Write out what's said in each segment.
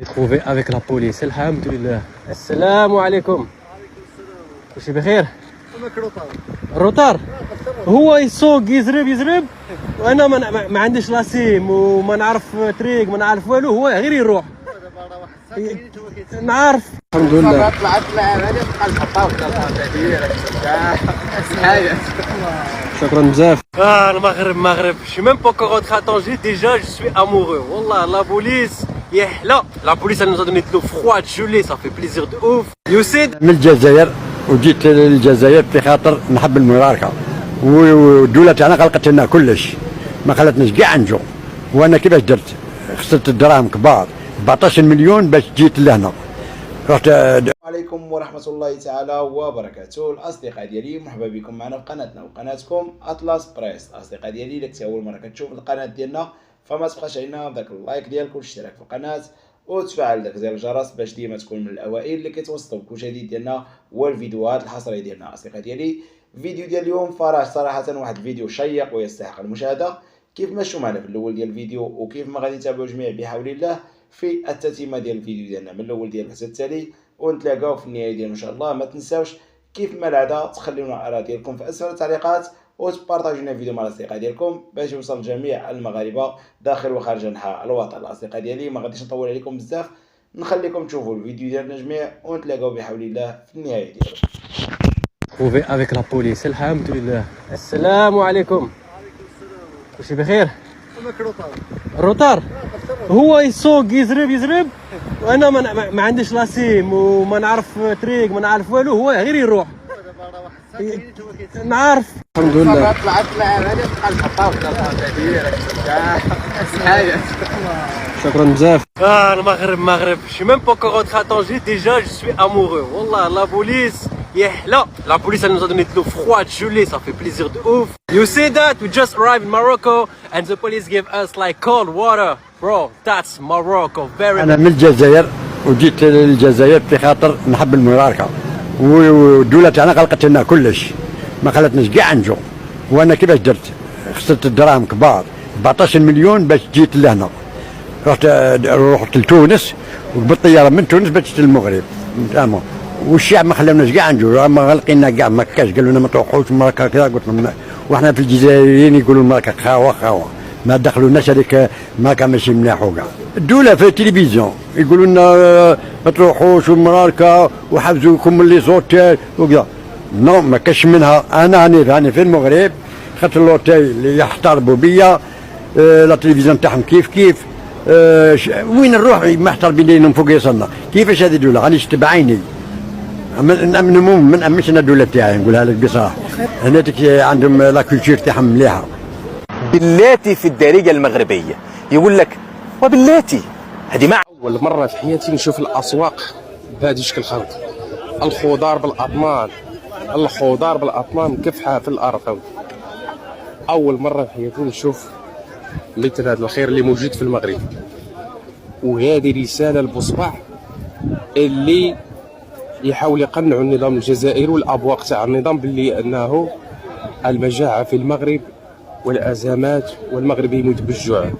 Trouvé avec la police. Alhamdulillah. Assalamu alaikum. وشي بخير؟ روتار. هو يسوق يزرب وانا ما عنديش لاسيم وما نعرف طريق ما نعرف والو، هو غير يروح. نعرف الحمد لله. طلعت هذه بقى نحطها شكرا بزاف. المغرب je suis même pas encore rentré à Tanger, déjà je suis amoureux. والله la police يحلى. La police elle nous a donné de l'eau froide gelée, ça fait plaisir de ouf. يوسيد من الجزائر وجيت للجزائر بخاطر نحب المشاركة، والدولة تاعنا غلقت لنا كلش، ما خلتناش كاع نجو. وانا كيفاش درت؟ خسرت الدراهم كبار 14 مليون باش جيت لهنا. رحت. السلام عليكم ورحمة الله تعالى وبركاته. الأصدقاء ديالي مرحبا بكم معنا في قناتنا وقناتكم أطلس بريس. الأصدقاء ديالي إلا كنتي أول مرة كتشوف القناة ديالنا فما تبقاش علينا بداك اللايك ديالك والاشتراك في القناة وتفعل داك زر الجرس باش ديما تكون من الأوائل اللي كيتوصلوا بكل جديد ديالنا والفيديوهات الحصرية ديالنا. أصدقاء ديالي الفيديو ديال اليوم فراه صراحة واحد الفيديو شيق ويستحق المشاهدة. كيف ما شفتوا معنا في الأول ديال الفيديو وكيف ما غادي نتابعوا جميع بحول الله في التتمة ديال الفيديو ديالنا من الأول ديال حتى التالي، ونتلاقاو في النهاية ديال ان شاء الله. ما تنساوش كيف ما العاده تخليونا الآراء ديالكم في اسفل التعليقات وتبارطاجيونا الفيديو مع الاصدقاء ديالكم باش يوصل جميع المغاربه داخل وخارج انحاء الوطن. الاصدقاء ديالي ما غاديش نطول عليكم بزاف، نخليكم تشوفوا الفيديو ديالنا جميع ونتلاقاو بحول الله في النهايه ديالو. Trouvé avec la police. Alhamdulillah. السلام عليكم. وشي بخير؟ روتار. هو يسوق يزرب وانا ما عنديش لاسيم وما نعرف طريق ما نعرف والو، هو غير يروح. نعرف الحمد لله. طلعت هذه بقى نحطها شكرا بزاف. المغرب je suis même pas encore rentré à Tanger, déjà je suis amoureux. والله la police يحلى. La police elle nous a donné de l'eau froide gelée, ça fait plaisir de ouf. You see that? We just arrived in Morocco and the police gave us like cold water. Bro, that's Morocco. Very. أنا من الجزائر وجيت للجزائر بخاطر نحب المشاركة، والدولة تاعنا غلقت لنا كلش، ما خلتناش كاع نجو. وانا كيفاش درت؟ خسرت الدراهم كبار 14 مليون باش جيت لهنا. رحت لتونس وبالطيارة من تونس باش للمغرب. والشعب ما خلوناش كاع نجو، ما غلقينا كاع، ما كاش، قالوا لنا ما تروحوش مراكا كذا. قلت لهم واحنا في الجزائريين يقولوا مراكا خاوه ما دخلوناش هذيك مراكا ماشي مليح وكاع. الدولة في التلفزيون يقولوا لنا ما تروحوش مراكا وحبسوكم من لي زوتيل وكذا. نو ما كاش منها. انا راني في المغرب، خدت اللوتيل اللي يحتربوا بيا، لا تلفزيون تاعهم كيف وين نروح محتار بينهم فوق يصلنا. كيفاش هذه الدولة؟ راني شفت بعيني. من امنش انا الدولة تاعي، نقولها لك بصراحة. هناك عندهم لا كولتور تاعهم مليحة. بلاتي في الدارجة المغربية يقول لك وبلاتي هذه مع أول مرة في حياتي نشوف الأسواق بهذا الشكل خلق. الخضار بالأطنان مكفحة في الأرض. أول مرة في حياتي نشوف مثل هذا الخير اللي موجود في المغرب. وهذه رسالة لبوصبع اللي يحاول يقنعوا النظام الجزائري والأبواق تاع النظام باللي أنه المجاعة في المغرب والأزمات والمغرب يموت بالجوع.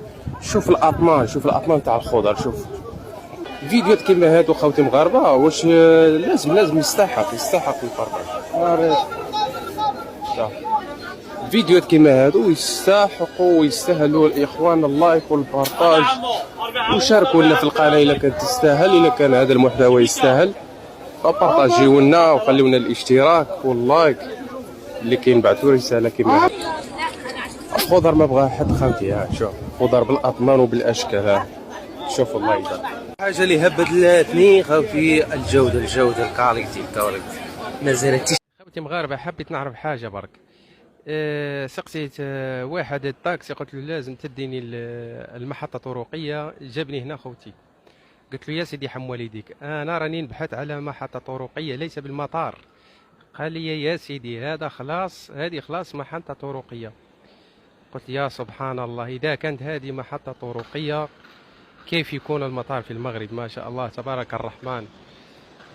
شوف الأطنان تاع الخضر. شوف فيديوهات كيما هادو خوتي مغاربة، واش لازم يستحق البارطاج. فيديوهات كيما هادو يستحقوا ويستاهلوا الاخوان اللايك والبارطاج، وشاركوا لنا في القناه الا كانت تستاهل. الا كان هذا المحتوى يستاهل فبارطاجيو لنا وخليو لنا الاشتراك واللايك اللي كينبعثوا رساله كيما هادو. الخضر ما بغاها حد خوتي. شوف خضر بالاطنان وبالاشكال. شوف الله يدار حاجه اللي هبدلتني خوتي الجوده الكاليتي ما زالت. خوتي مغاربه حبيت نعرف حاجه برك. سقسيت واحد الطاكسي قلت له لازم تديني المحطة طرقية، جابني هنا خوتي. قلت له يا سيدي حم والديك انا راني نبحث على محطة طرقية ليس بالمطار. قال لي يا سيدي هذا خلاص، هذه خلاص محطة طرقية. قلت يا سبحان الله، اذا كانت هذه محطة طرقية كيف يكون المطار في المغرب؟ ما شاء الله تبارك الرحمن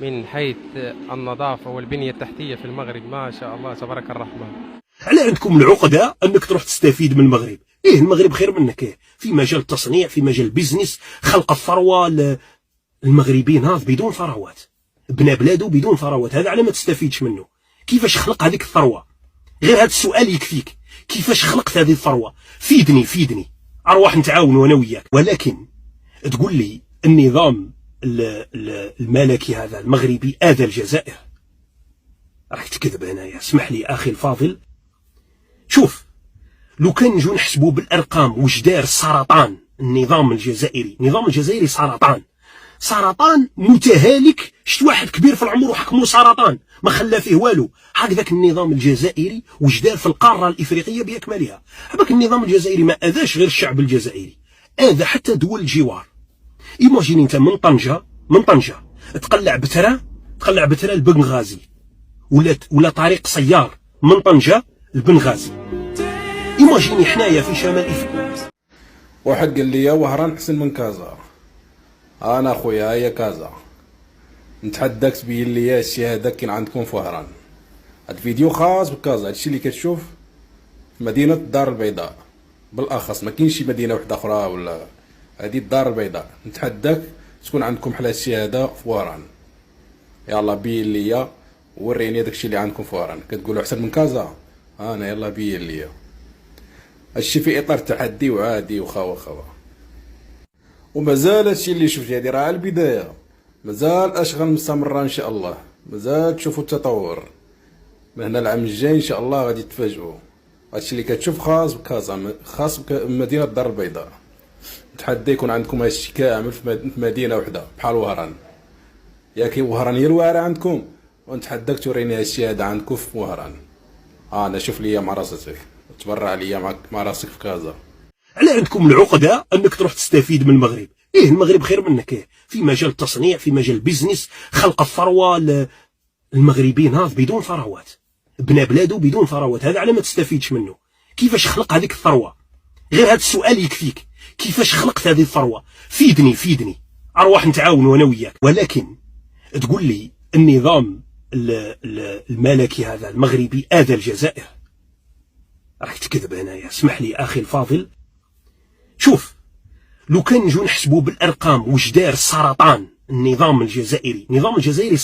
من حيث النظافة والبنية التحتية في المغرب ما شاء الله تبارك الرحمن. على عندكم العقدة انك تروح تستفيد من المغرب. المغرب خير منك في مجال التصنيع، في مجال البيزنس، خلق الثروة، المغربي ناض بدون ثروات، بنى بلادو بدون ثروات، هذا على ما تستفيدش منه. كيفاش خلق هذيك الثروة؟ غير هذا السؤال يكفيك، كيفاش خلقت هذه الثروة؟ فيدني أرواح نتعاونوا أنا وياك. ولكن تقول لي النظام الملكي هذا المغربي آذى الجزائر، راك تكذب هنايا. اسمح لي أخي الفاضل، شوف لو كان نجو نحسبوا بالأرقام واش دار السرطان النظام الجزائري سرطان متهالك. شفت واحد كبير في العمر وحكموا سرطان ما خلى فيه والو. هكذاك النظام الجزائري واش دار في القاره الافريقيه باكملها. هذاك النظام الجزائري ما اذاش غير الشعب الجزائري، اذى حتى دول الجوار. ايماجيني انت من طنجه تقلع بترا لبنغازي، ولا طريق سيار من طنجه لبنغازي. ايماجيني حنايا في شمال افريقيا. واحد قال لي وهران حسن من كازا. انا خويا هي كازا، نتحداك تبين لي الشهاده كاين عندكم في وهران. هاد الفيديو خاص بكازا، هادشي اللي كتشوف في مدينه الدار البيضاء بالاخص، ما كاينش شي مدينه واحده اخرى ولا هادي الدار البيضاء. نتحداك تكون عندكم حلا الشهاده في وهران. يلا بين لي وريني داكشي اللي عندكم في وهران. كتقولوا احسن من كازا؟ انا يلا بين لي. هادشي في اطار التحدي وعادي وخوا ومازال هادشي اللي شفتي هادي راه البدايه، مازال اشغال مستمره ان شاء الله، مازال تشوفوا التطور. من هنا العام الجاي ان شاء الله غادي تفاجئوا. هادشي اللي كتشوف خاص بكازا، خاص بمدينه الدار البيضاء. نتحدى يكون عندكم هادشي كامل في مدينه وحده بحال وهران. ياك وهران هي الواعره عندكم، ونتحداك توريني هادشي هذا عندكم في وهران. انا شوف ليا مع راسك، تبرع عليا مع راسك في كازا. على عندكم العقده انك تروح تستفيد من المغرب. المغرب خير منك في مجال التصنيع، في مجال البيزنس، خلق الثروه. المغربي ناض بدون ثروات، بنى بلادو بدون ثروات، هذا على ما تستفيدش منه. كيفاش خلق هذيك الثروه؟ غير هذا السؤال يكفيك، كيفاش خلقت هذه الثروه؟ فيدني أرواح نتعاونوا أنا وياك. ولكن تقول لي النظام الملكي هذا المغربي آذى الجزائر، راك تكذب هنايا. اسمح لي أخي الفاضل، شوف لو كان نجو نحسبوا بالأرقام واش دار السرطان النظام الجزائري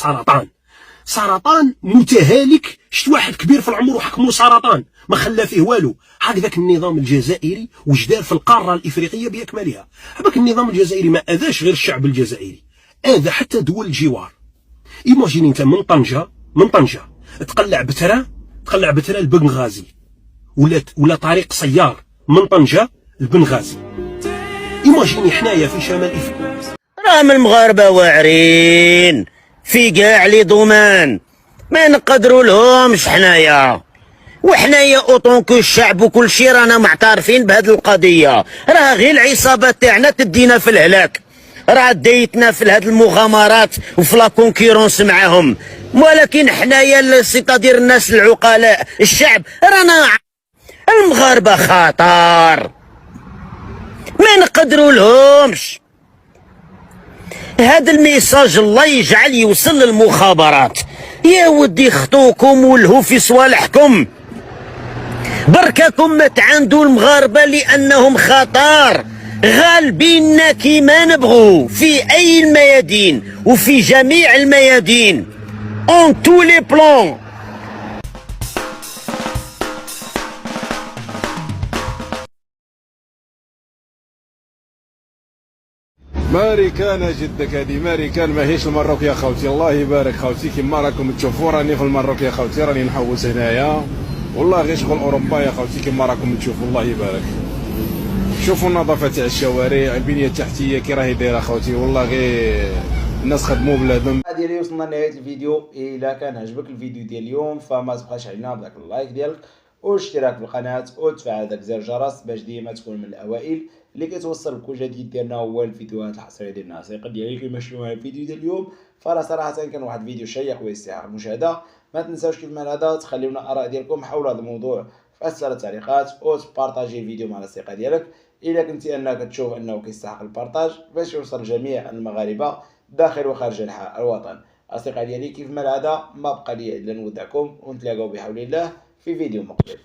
سرطان متهالك. شفت واحد كبير في العمر وحكموا سرطان ما خلى فيه والو. هكذاك النظام الجزائري واش دار في القاره الافريقيه باكملها. هذاك النظام الجزائري ما اذاش غير الشعب الجزائري، اذى حتى دول الجوار. ايماجيني انت من طنجه تقلع بترا لبنغازي، ولا طريق سيار من طنجه لبنغازي. ايماجيني حنايا في شمال افريقيا. راهم المغاربه واعرين في كاع لي دومان، ما نقدروا لهمش حنايا. وحنايا اوطونكو الشعب وكل شيء رانا معترفين بهذه القضيه. راه غير العصابات تاعنا تدينا في الهلاك، راه دايتنا في هذه المغامرات وفي لا كونكورونس معاهم. ولكن حنايا سيتادير الناس العقلاء الشعب رانا المغاربه خطر، ما نقدروا لهمش. هذا الميساج الله يجعل يوصل للمخابرات. يا ودي خطوكم ولهو في صوالحكم، بركاكم ما تعاندوا المغاربه لانهم خطر. غالبيننا كيما نبغوا في اي الميادين وفي جميع الميادين اون تو لي بلون. ماريكان جدك، هذه ماريكان ماهيش المروك يا خوتي. الله يبارك خوتي، كيما راكم تشوفوا راني في المروك يا خوتي، راني نحوس هنايا والله غير شغل اوروبا يا خوتي كيما راكم تشوفوا. الله يبارك، شوفوا النظافه تاع الشوارع، البنيه التحتيه كي راهي دايره خوتي، والله غير الناس خدموا بلادهم. ديالي وصلنا لنهايه الفيديو. الا كان عجبك الفيديو ديال اليوم فما تبقاش علينا بداك اللايك ديالك والاشتراك في القناه وتفعل داك زر الجرس باش ديما تكون من الاوائل اللي كتوصل كل جديد ديالنا. هو الفيديوهات الحصريه ديالنا الثقه ديالي كيما شفتوا معايا الفيديو ديال اليوم، فراه صراحه كان واحد الفيديو شيق ويستحق المشاهده. ما تنساوش كيف ما هذا تخليونا الاراء ديالكم حول هذا الموضوع في اسفل التعليقات وتبارطاجي الفيديو مع الاصدقاء ديالك الا كنتي انك تشوف انه كيستحق البارطاج باش يوصل جميع المغاربه داخل وخارج انحاء الوطن. اصدقائي ديالي كيف ما العاده ما بقى لي الا نودعكم ونتلاقاو بحول الله في فيديو مقبل.